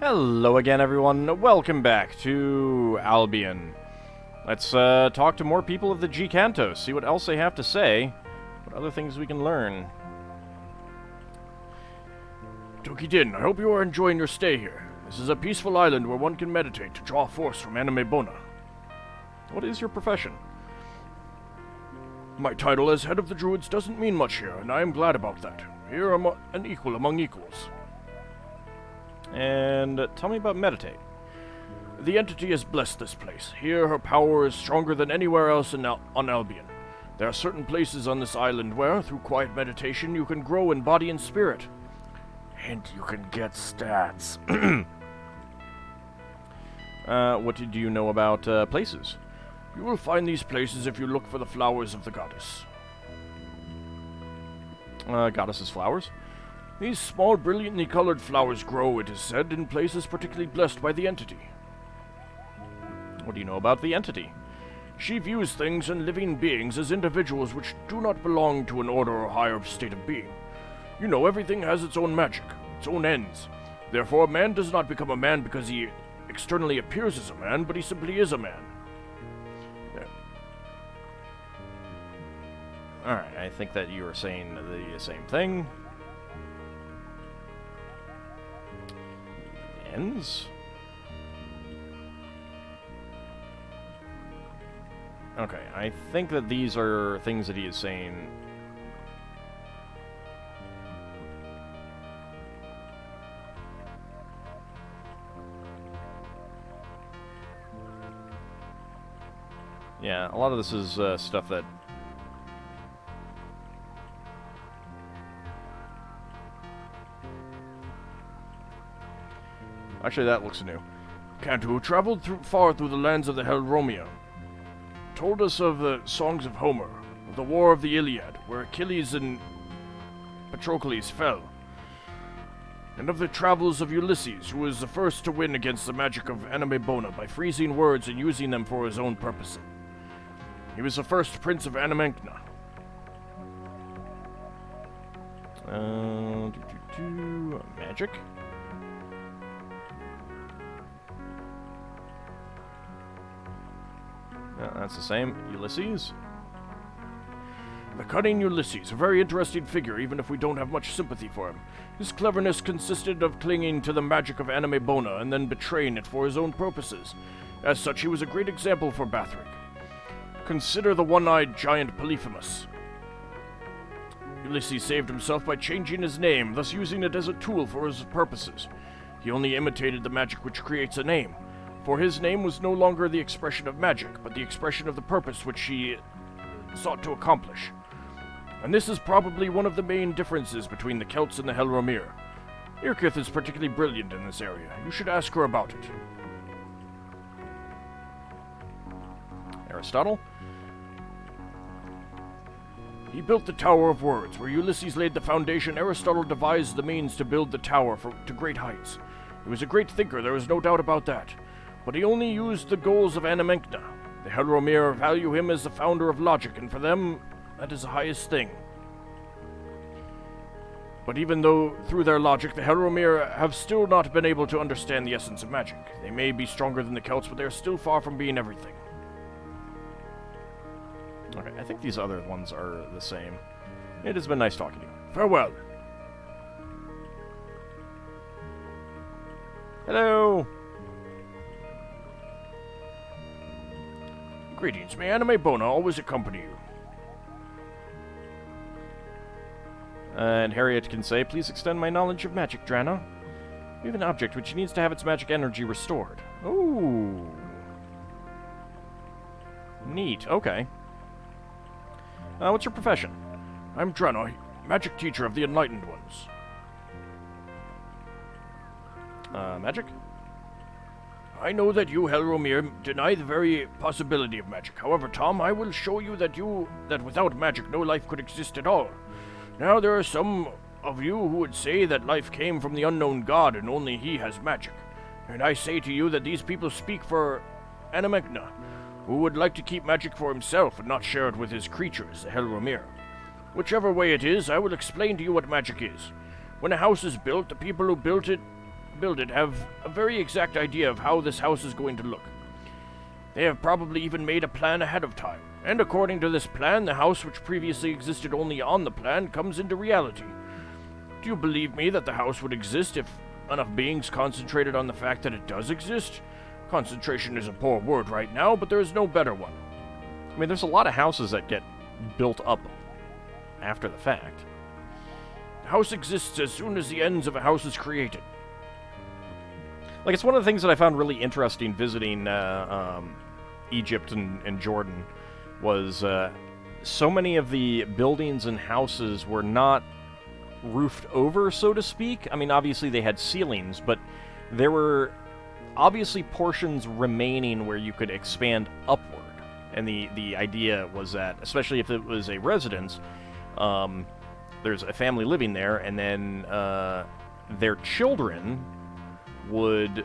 Hello again, everyone. Welcome back to Albion. Let's talk to more people of the Cantos, see what else they have to say, what other things we can learn. Tokiden, I hope you are enjoying your stay here. This is a peaceful island where one can meditate to draw force from anime bona. What is your profession? My title as head of the druids doesn't mean much here, and I am glad about that. Here I'm an equal among equals. And tell me about meditate. The entity has blessed this place. Here her power is stronger than anywhere else on Albion. There are certain places on this island where, through quiet meditation, you can grow in body and spirit. And you can get stats. What do you know about places? You will find these places if you look for the flowers of the goddess. Goddess's flowers? These small, brilliantly colored flowers grow, it is said, in places particularly blessed by the entity. What do you know about the entity? She views things and living beings as individuals which do not belong to an order or higher state of being. You know, everything has its own magic, its own ends. Therefore, a man does not become a man because he externally appears as a man, but he simply is a man. Alright, I think that you were saying the same thing. Ends? Okay, I think that these are things that he is saying. Yeah, a lot of this is stuff that... Actually, that looks new. Cantos traveled far through the lands of the hell Romeo. Told us of the songs of Homer, of the war of the Iliad, where Achilles and Patroclus fell, and of the travels of Ulysses, who was the first to win against the magic of anime bona by freezing words and using them for his own purposes. He was the first prince of Animenkna. Magic? That's the same. Ulysses? The cunning Ulysses, a very interesting figure, even if we don't have much sympathy for him. His cleverness consisted of clinging to the magic of anime bona and then betraying it for his own purposes. As such, he was a great example for Bathric. Consider the one-eyed giant Polyphemus. Ulysses saved himself by changing his name, thus using it as a tool for his purposes. He only imitated the magic which creates a name. For his name was no longer the expression of magic, but the expression of the purpose which he sought to accomplish. And this is probably one of the main differences between the Celts and the Helromir. Irkith is particularly brilliant in this area. You should ask her about it. Aristotle? He built the Tower of Words. Where Ulysses laid the foundation, Aristotle devised the means to build the tower to great heights. He was a great thinker, there is no doubt about that. But he only used the goals of Animenkna. The Helromir value him as the founder of logic, and for them, that is the highest thing. But even though, through their logic, the Helromir have still not been able to understand the essence of magic. They may be stronger than the Celts, but they are still far from being everything. Okay, I think these other ones are the same. It has been nice talking to you. Farewell. Hello! Greetings, may anime bona always accompany you. And Harriet can say, please extend my knowledge of magic, Drana. We have an object which needs to have its magic energy restored. Ooh. Neat, okay. What's your profession? I'm Drana, magic teacher of the Enlightened Ones. Magic? I know that you, Helromir, deny the very possibility of magic. However, Tom, I will show you that without magic no life could exist at all. Now, there are some of you who would say that life came from the unknown god and only he has magic. And I say to you that these people speak for Animenkna, who would like to keep magic for himself and not share it with his creatures, the Helromir. Whichever way it is, I will explain to you what magic is. When a house is built, the people who build build it have a very exact idea of how this house is going to look. They have probably even made a plan ahead of time, and according to this plan, the house which previously existed only on the plan comes into reality. Do you believe me that the house would exist if enough beings concentrated on the fact that it does exist? Concentration is a poor word right now, but there is no better one. I mean, there's a lot of houses that get built up after the fact. The house exists as soon as the ends of a house is created. Like, it's one of the things that I found really interesting visiting Egypt and Jordan was so many of the buildings and houses were not roofed over, so to speak. I mean, obviously they had ceilings, but there were obviously portions remaining where you could expand upward. And the idea was that, especially if it was a residence, there's a family living there, and then their children would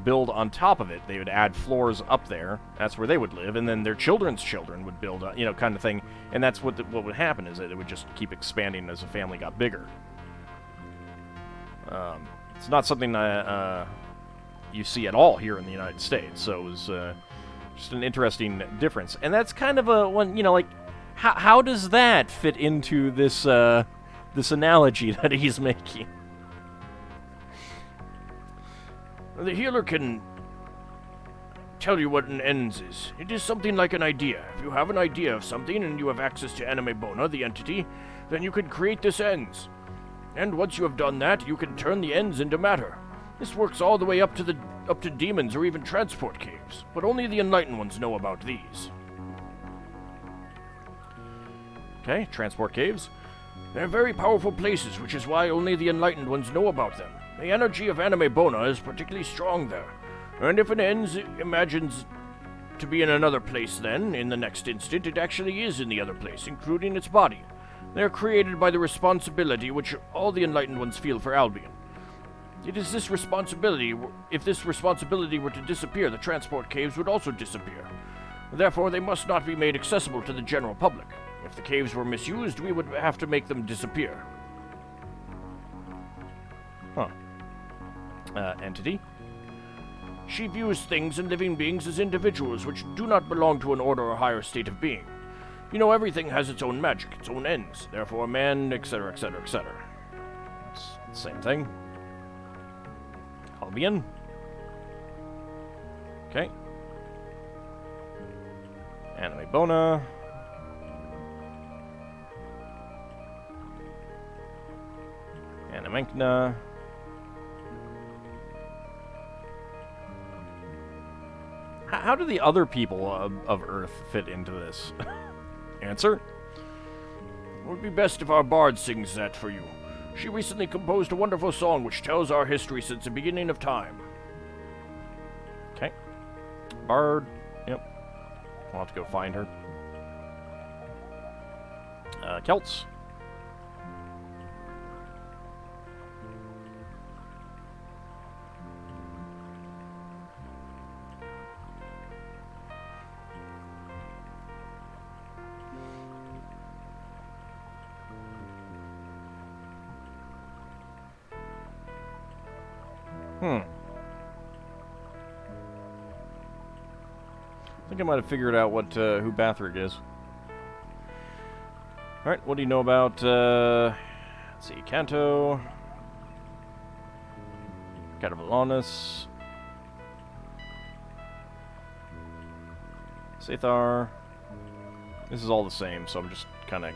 build on top of it. They would add floors up there. That's where they would live, and then their children's children would build, kind of thing. And that's what would happen, is that it would just keep expanding as the family got bigger. It's not something you see at all here in the United States, so it was just an interesting difference. And that's kind of a one, like, how does that fit into this this analogy that he's making? The healer can tell you what an ends is. It is something like an idea. If you have an idea of something and you have access to Anime Bona, the entity, then you can create this ends. And once you have done that, you can turn the ends into matter. This works all the way up to demons or even transport caves, but only the Enlightened Ones know about these. Okay, transport caves. They're very powerful places, which is why only the Enlightened Ones know about them. The energy of Anime Bona is particularly strong there, and if an ends imagines to be in another place then, in the next instant, it actually is in the other place, including its body. They are created by the responsibility which all the Enlightened Ones feel for Albion. It is this responsibility. If this responsibility were to disappear, the transport caves would also disappear. Therefore, they must not be made accessible to the general public. If the caves were misused, we would have to make them disappear. Huh. Entity? She views things and living beings as individuals which do not belong to an order or higher state of being. You know, everything has its own magic, its own ends. Therefore, man, etc., etc., etc. It's the same thing. Albion. Okay. Anime Bona. Animankna. How do the other people of Earth fit into this? Answer? It would be best if our bard sings that for you. She recently composed a wonderful song which tells our history since the beginning of time. Okay. Bard. Yep. I'll have to go find her. Celts. I think I might have figured out what who Bathric is. Alright, what do you know about, let's see, Canto, Catavalanus, Sathar. This is all the same, so I'm just kind of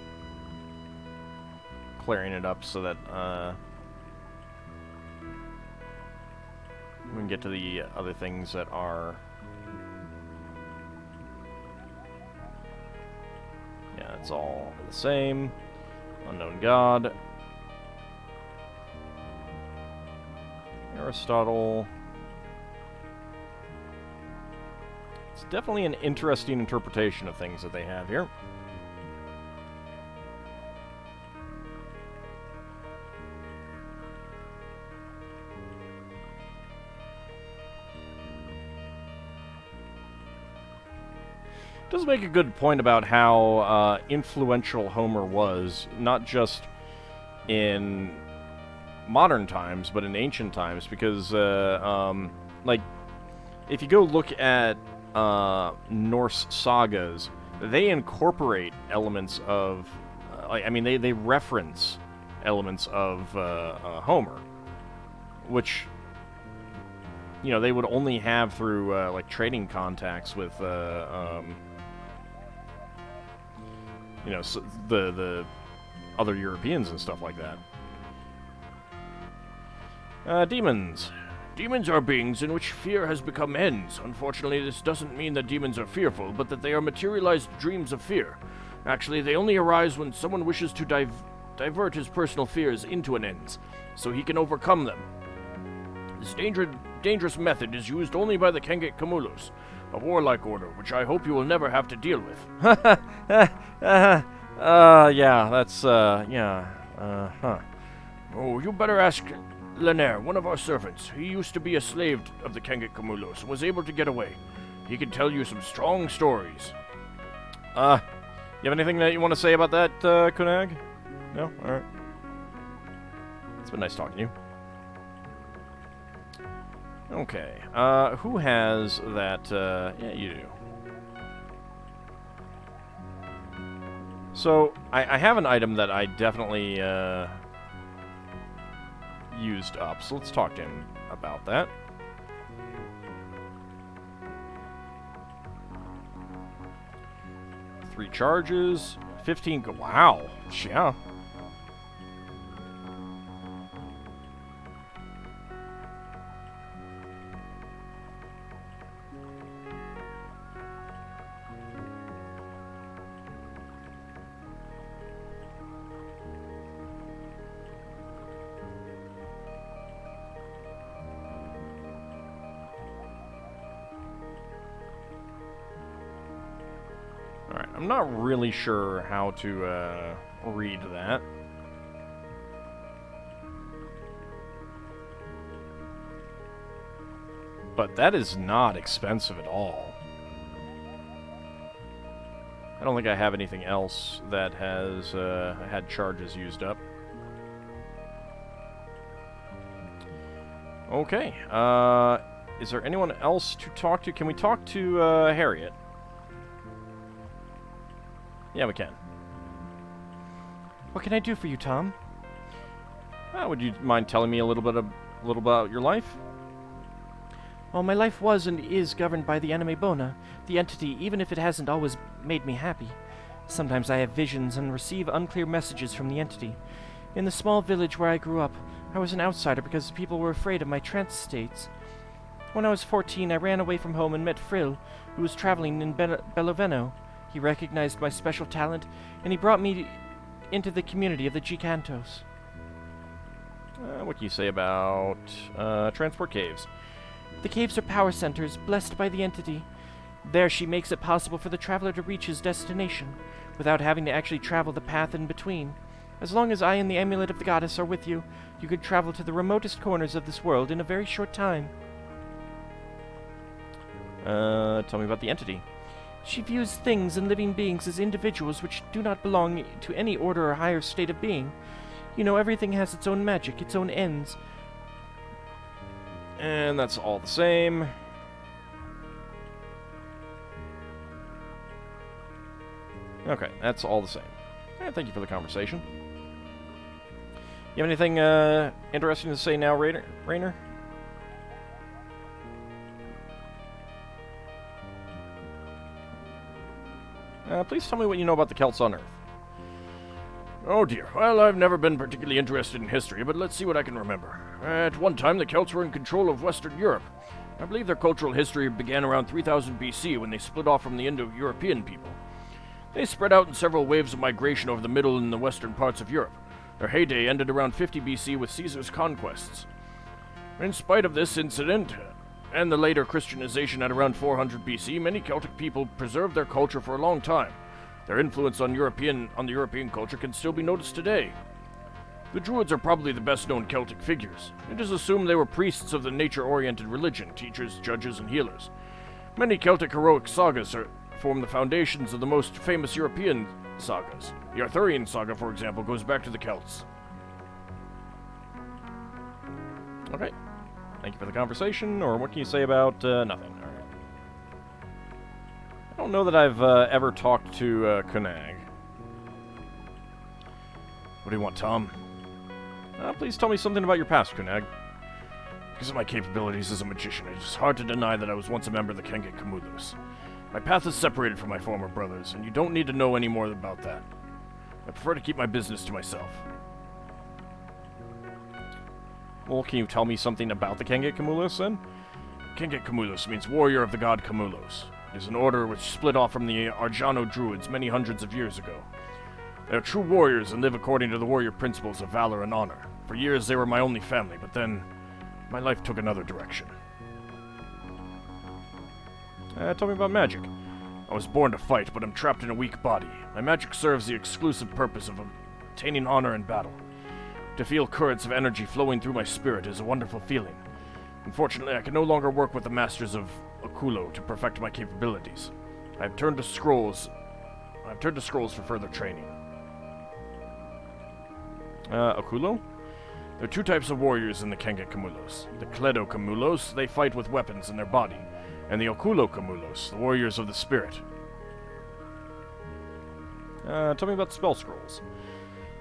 clearing it up so that, we can get to the other things that are... Yeah, it's all the same. Unknown God. Aristotle. It's definitely an interesting interpretation of things that they have here. Does make a good point about how influential Homer was, not just in modern times, but in ancient times, because, like, if you go look at Norse sagas, they incorporate elements of, I mean, they reference elements of Homer, which, you know, they would only have through, like, trading contacts with, you know, the other Europeans and stuff like that. Demons. Demons are beings in which fear has become ends. Unfortunately, this doesn't mean that demons are fearful, but that they are materialized dreams of fear. Actually, they only arise when someone wishes to divert his personal fears into an ends, so he can overcome them. This dangerous method is used only by the Kengek Kamulos, a warlike order, which I hope you will never have to deal with. Yeah, that's, yeah, Oh, you better ask Lenaire, one of our servants. He used to be a slave of the Kengek Kamulos and was able to get away. He can tell you some strong stories. You have anything that you want to say about that, Kunag? No? Alright. It's been nice talking to you. Okay, who has that, yeah, you do. So, I have an item that I definitely, used up, so let's talk to him about that. Three charges, 15 wow, yeah. Alright, I'm not really sure how to read that. But that is not expensive at all. I don't think I have anything else that has had charges used up. Okay, is there anyone else to talk to? Can we talk to Harriet? Yeah, we can. What can I do for you, Tom? Would you mind telling me a little about your life? Well, my life was and is governed by the Anime Bona, the entity, even if it hasn't always made me happy. Sometimes I have visions and receive unclear messages from the entity. In the small village where I grew up, I was an outsider because people were afraid of my trance states. When I was 14, I ran away from home and met Frill, who was traveling in Belloveno. He recognized my special talent, and he brought me into the community of the Cantos. What can you say about transport caves? The caves are power centers, blessed by the entity. There she makes it possible for the traveler to reach his destination, without having to actually travel the path in between. As long as I and the amulet of the goddess are with you, you could travel to the remotest corners of this world in a very short time. Tell me about the entity. She views things and living beings as individuals which do not belong to any order or higher state of being. You know, everything has its own magic, its own ends. And that's all the same. Okay, that's all the same. Thank you for the conversation. You have anything interesting to say now, Rainer? Please tell me what you know about the Celts on Earth. Oh dear, well, I've never been particularly interested in history, but let's see what I can remember. At one time, the Celts were in control of Western Europe. I believe their cultural history began around 3000 BC when they split off from the Indo-European people. They spread out in several waves of migration over the middle and the western parts of Europe. Their heyday ended around 50 BC with Caesar's conquests. In spite of this incident, and the later Christianization at around 400 BC, many Celtic people preserved their culture for a long time. Their influence on the European culture can still be noticed today. The Druids are probably the best-known Celtic figures. It is assumed they were priests of the nature-oriented religion, teachers, judges, and healers. Many Celtic heroic sagas form the foundations of the most famous European sagas. The Arthurian saga, for example, goes back to the Celts. Okay. Thank you for the conversation, or what can you say about nothing? All right. I don't know that I've ever talked to Kunag. What do you want, Tom? Please tell me something about your past, Kunag. Because of my capabilities as a magician, it is hard to deny that I was once a member of the Kenge Kamulos. My path is separated from my former brothers, and you don't need to know any more about that. I prefer to keep my business to myself. Well, can you tell me something about the Kenge Kamulos, then? Kenge Kamulos means warrior of the god Kamulos. It is an order which split off from the Arjano Druids many hundreds of years ago. They are true warriors and live according to the warrior principles of valor and honor. For years they were my only family, but then my life took another direction. Tell me about magic. I was born to fight, but am trapped in a weak body. My magic serves the exclusive purpose of obtaining honor in battle. To feel currents of energy flowing through my spirit is a wonderful feeling. Unfortunately, I can no longer work with the masters of Okulo to perfect my capabilities. I have turned to scrolls for further training. Okulo? There are two types of warriors in the Kenge Kamulos. The Kledo Kamulos, they fight with weapons in their body, and the Okulo Kamulos, the warriors of the spirit. Tell me about spell scrolls.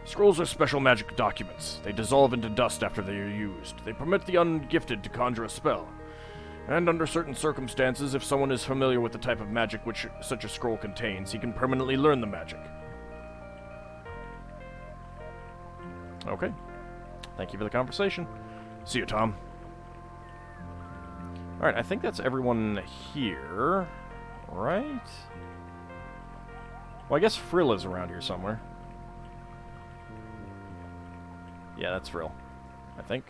Scrolls are special magic documents. They dissolve into dust after they are used. They permit the ungifted to conjure a spell. And under certain circumstances, if someone is familiar with the type of magic which such a scroll contains, he can permanently learn the magic. Okay. Thank you for the conversation. See you, Tom. Alright, I think that's everyone here, right? Well, I guess Frill is around here somewhere. Yeah, that's Frill, I think.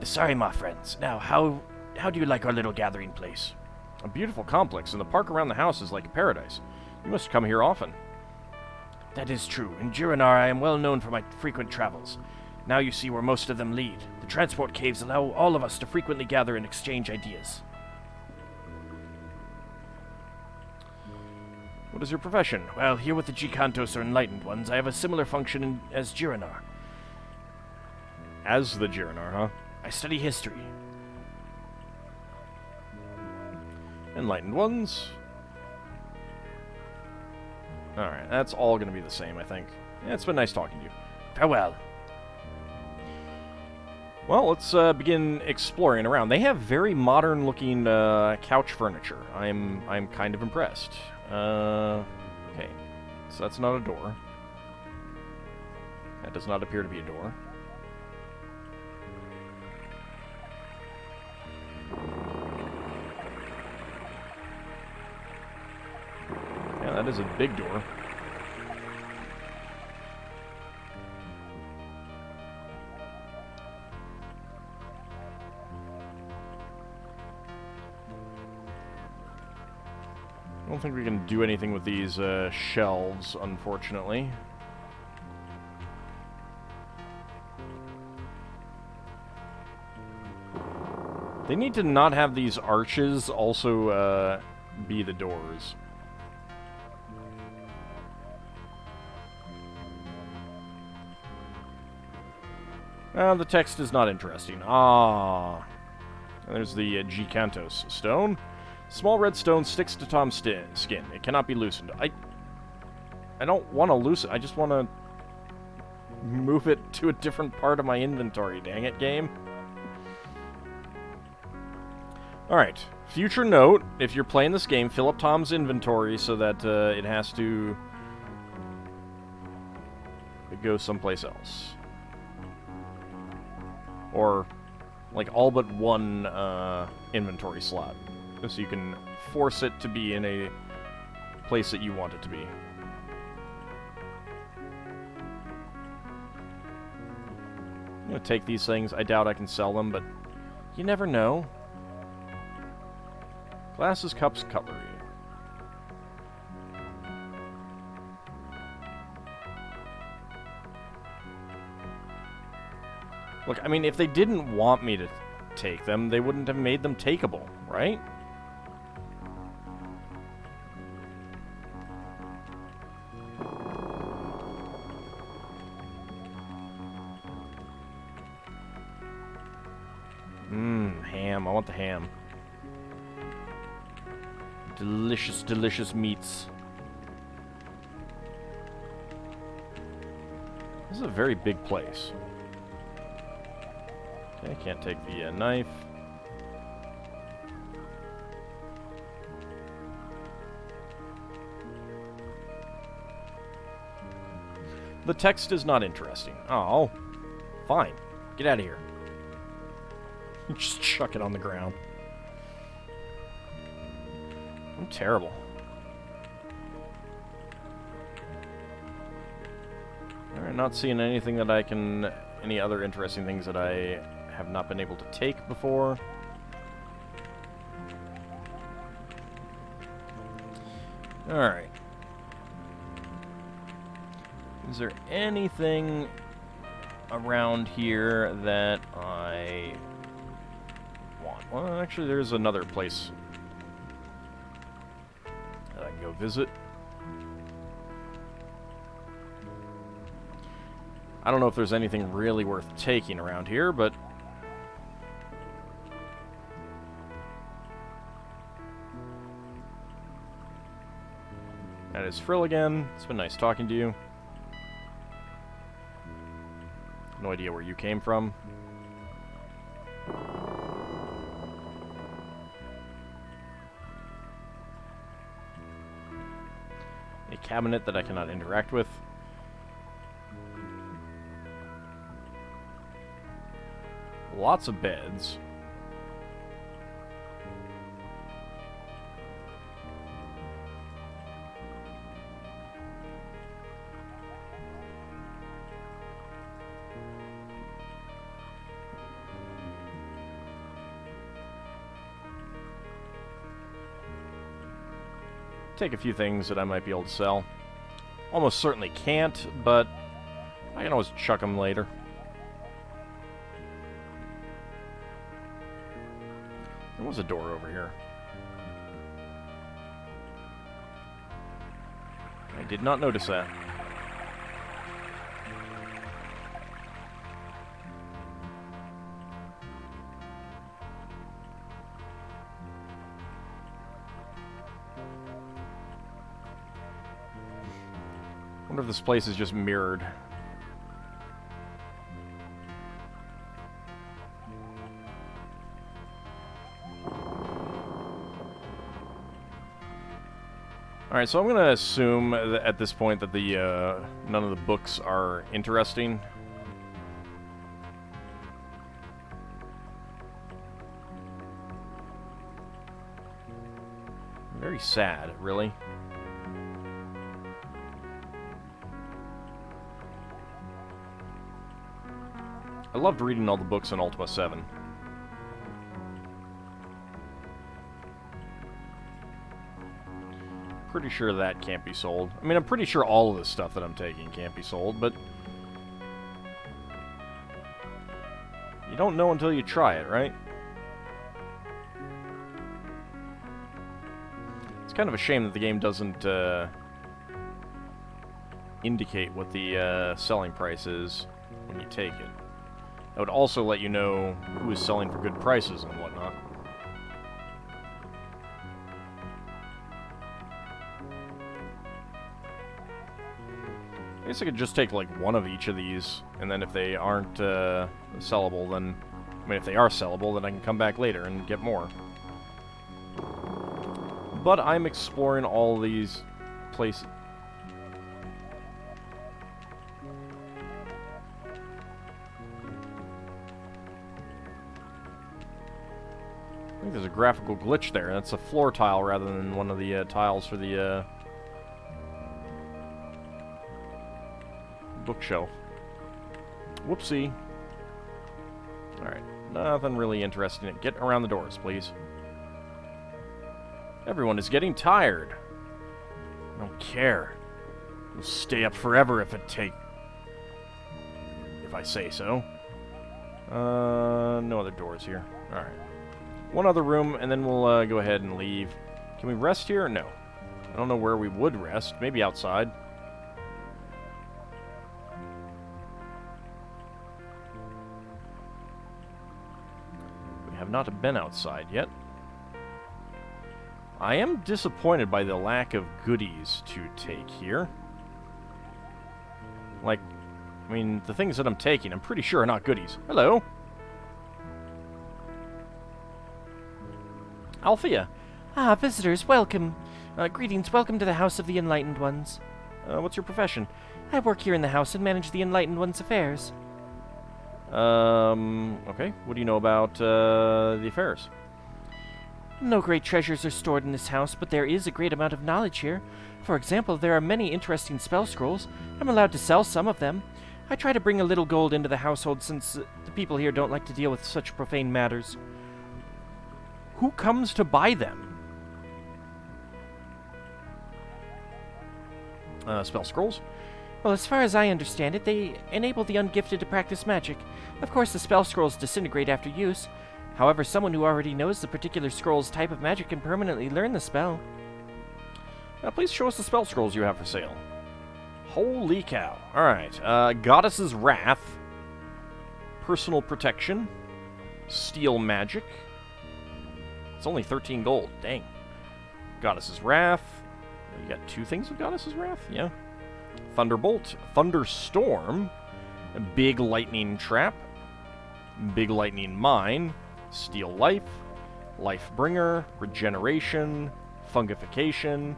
Sorry, my friends. Now, how do you like our little gathering place? A beautiful complex, and the park around the house is like paradise. You must come here often. That is true. In Jiranar, I am well known for my frequent travels. Now you see where most of them lead. The transport caves allow all of us to frequently gather and exchange ideas. What is your profession? Well, here with the Cantos or Enlightened Ones, I have a similar function as Jiranar. As the Jiranar, huh? I study history. Enlightened Ones. Alright, that's all going to be the same, I think. Yeah, it's been nice talking to you. Farewell. Well, let's begin exploring around. They have very modern-looking couch furniture. I'm kind of impressed. Okay, so that's not a door. That does not appear to be a door. Yeah, that is a big door. I don't think we can do anything with these shelves, unfortunately. They need to not have these arches also be the doors. The text is not interesting. Ah. There's the Cantos stone. Small red stone sticks to Tom's skin. It cannot be loosened. I don't want to loosen. I just want to move it to a different part of my inventory. Dang it, game. Alright. Future note. If you're playing this game, fill up Tom's inventory so that it has to go someplace else. Or, like, all but one inventory slot. So you can force it to be in a place that you want it to be. I'm going to take these things. I doubt I can sell them, but you never know. Glasses, cups, cutlery. Look, I mean, if they didn't want me to take them, they wouldn't have made them takeable, right? ham. I want the ham. Delicious, delicious meats. This is a very big place. Okay, can't take the knife. The text is not interesting. Oh, fine. Get out of here. Just chuck it on the ground. I'm terrible. Alright, not seeing anything that I can... Any other interesting things that I have not been able to take before. Alright. Is there anything around here that I want? Well, actually, there's another place that I can go visit. I don't know if there's anything really worth taking around here, but... That is Frill again. It's been nice talking to you. No idea where you came from. A cabinet that I cannot interact with. Lots of beds. Take a few things that I might be able to sell. Almost certainly can't, but I can always chuck them later. There was a door over here. I did not notice that. Wonder if this place is just mirrored. Alright, so I'm going to assume that at this point that the none of the books are interesting. Very sad, really. I loved reading all the books in Ultima 7. Pretty sure that can't be sold. I mean, I'm pretty sure all of the stuff that I'm taking can't be sold, but... You don't know until you try it, right? It's kind of a shame that the game doesn't indicate what the selling price is when you take it. That would also let you know who is selling for good prices and whatnot. I guess I could just take, like, one of each of these, and then if they aren't sellable, then... I mean, if they are sellable, then I can come back later and get more. But I'm exploring all these places. I think there's a graphical glitch there. That's a floor tile rather than one of the tiles for the bookshelf. Whoopsie. Alright, nothing really interesting. Get around the doors, please. Everyone is getting tired. I don't care. We'll stay up forever if I say so. No other doors here. Alright. One other room, and then we'll go ahead and leave. Can we rest here? No. I don't know where we would rest. Maybe outside. We have not been outside yet. I am disappointed by the lack of goodies to take here. Like, I mean, the things that I'm taking, I'm pretty sure are not goodies. Hello. Althea. Ah, visitors, welcome. Greetings, welcome to the House of the Enlightened Ones. What's your profession? I work here in the house and manage the Enlightened Ones' affairs. Okay. What do you know about, the affairs? No great treasures are stored in this house, but there is a great amount of knowledge here. For example, there are many interesting spell scrolls. I'm allowed to sell some of them. I try to bring a little gold into the household since the people here don't like to deal with such profane matters. Who comes to buy them? Spell scrolls? Well, as far as I understand it, they enable the ungifted to practice magic. Of course, the spell scrolls disintegrate after use. However, someone who already knows the particular scroll's type of magic can permanently learn the spell. Please show us the spell scrolls you have for sale. Holy cow. Alright, Goddess's Wrath, Personal Protection, Steel Magic. It's only 13 gold, dang. Goddess's Wrath. You got 2 things with Goddess's Wrath? Yeah. Thunderbolt, Thunderstorm, Big Lightning Trap, Big Lightning Mine, Steel Life, Lifebringer, Regeneration, Fungification,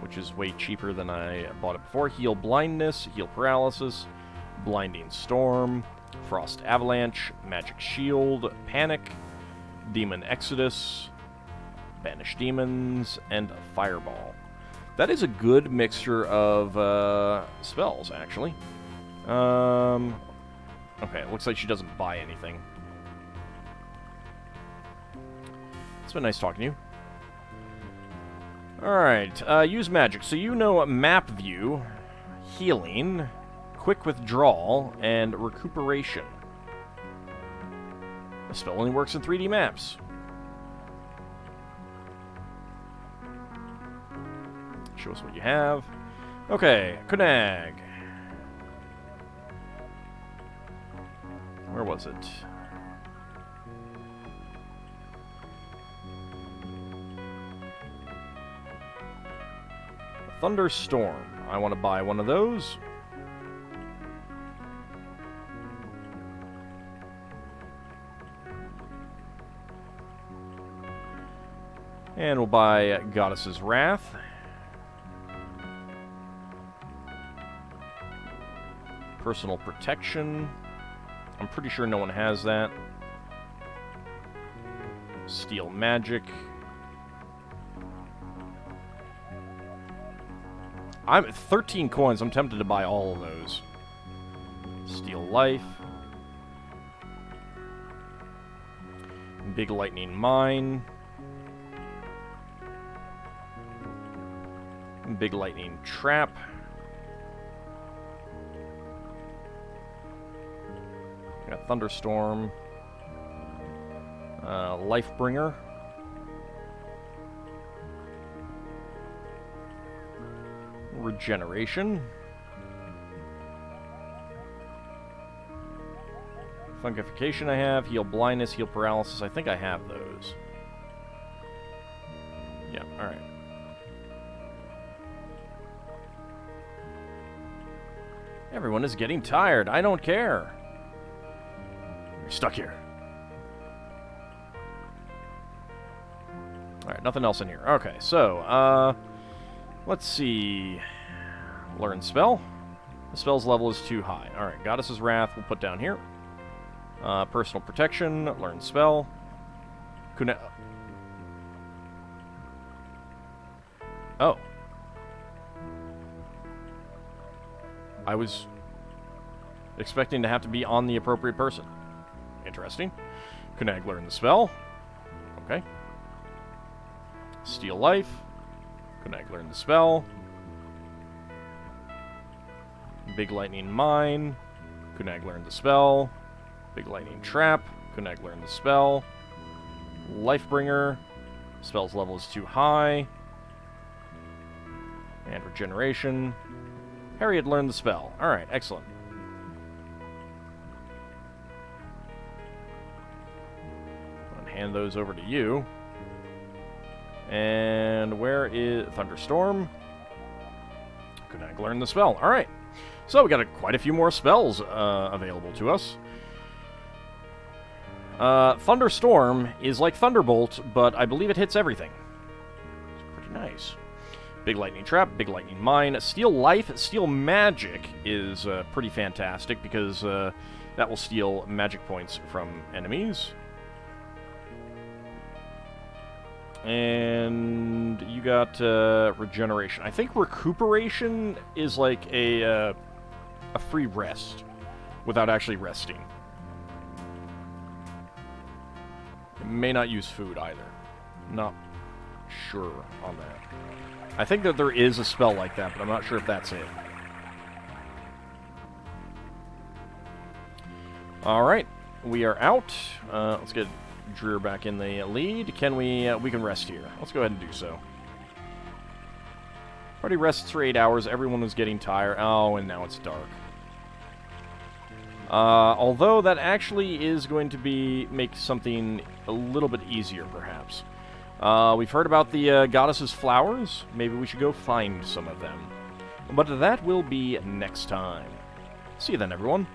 which is way cheaper than I bought it before, Heal Blindness, Heal Paralysis, Blinding Storm, Frost Avalanche, Magic Shield, Panic, Demon Exodus, Banish Demons, and Fireball. That is a good mixture of spells, actually. Okay, it looks like she doesn't buy anything. It's been nice talking to you. Alright, use magic. So you know Map View, Healing, Quick Withdrawal, and Recuperation. The spell only works in 3D maps. Show us what you have. Okay, Kunag. Where was it? Thunderstorm. I want to buy one of those. And we'll buy Goddess's Wrath. Personal Protection. I'm pretty sure no one has that. Steel Magic. I'm at 13 coins. I'm tempted to buy all of those. Steel Life. Big Lightning Mine. Big Lightning Trap. Got Thunderstorm. Lifebringer. Regeneration. Fungification I have. Heal Blindness, Heal Paralysis. I think I have those. Yeah, alright. Everyone is getting tired. I don't care. You're stuck here. Alright, nothing else in here. Okay, so, let's see. Learn spell. The spell's level is too high. Alright, Goddess's Wrath we'll put down here. Personal Protection, learn spell. Oh. I was expecting to have to be on the appropriate person. Interesting. Kunag learn the spell. Okay. Steal Life. Kunag learn the spell. Big Lightning Mine. Kunag learn the spell. Big Lightning Trap. Kunag learn the spell. Lifebringer. Spell's level is too high. And Regeneration. Harry had learned the spell. Alright, excellent. hand those over to you. And where is Thunderstorm? Could I learn the spell? All right. So we got quite a few more spells available to us. Thunderstorm is like Thunderbolt, but I believe it hits everything. It's pretty nice. Big Lightning Trap, Big Lightning Mine. Steal Life, Steal Magic is pretty fantastic because that will steal magic points from enemies. And you got Regeneration. I think Recuperation is like a free rest without actually resting. It may not use food either. Not sure on that. I think that there is a spell like that, but I'm not sure if that's it. Alright, we are out. Let's get Dreer back in the lead. Can we can rest here. Let's go ahead and do so. Already rests for 8 hours. Everyone was getting tired. Oh, and now it's dark. Although that actually is going to make something a little bit easier, perhaps. We've heard about the goddess's flowers. Maybe we should go find some of them. But that will be next time. See you then, everyone.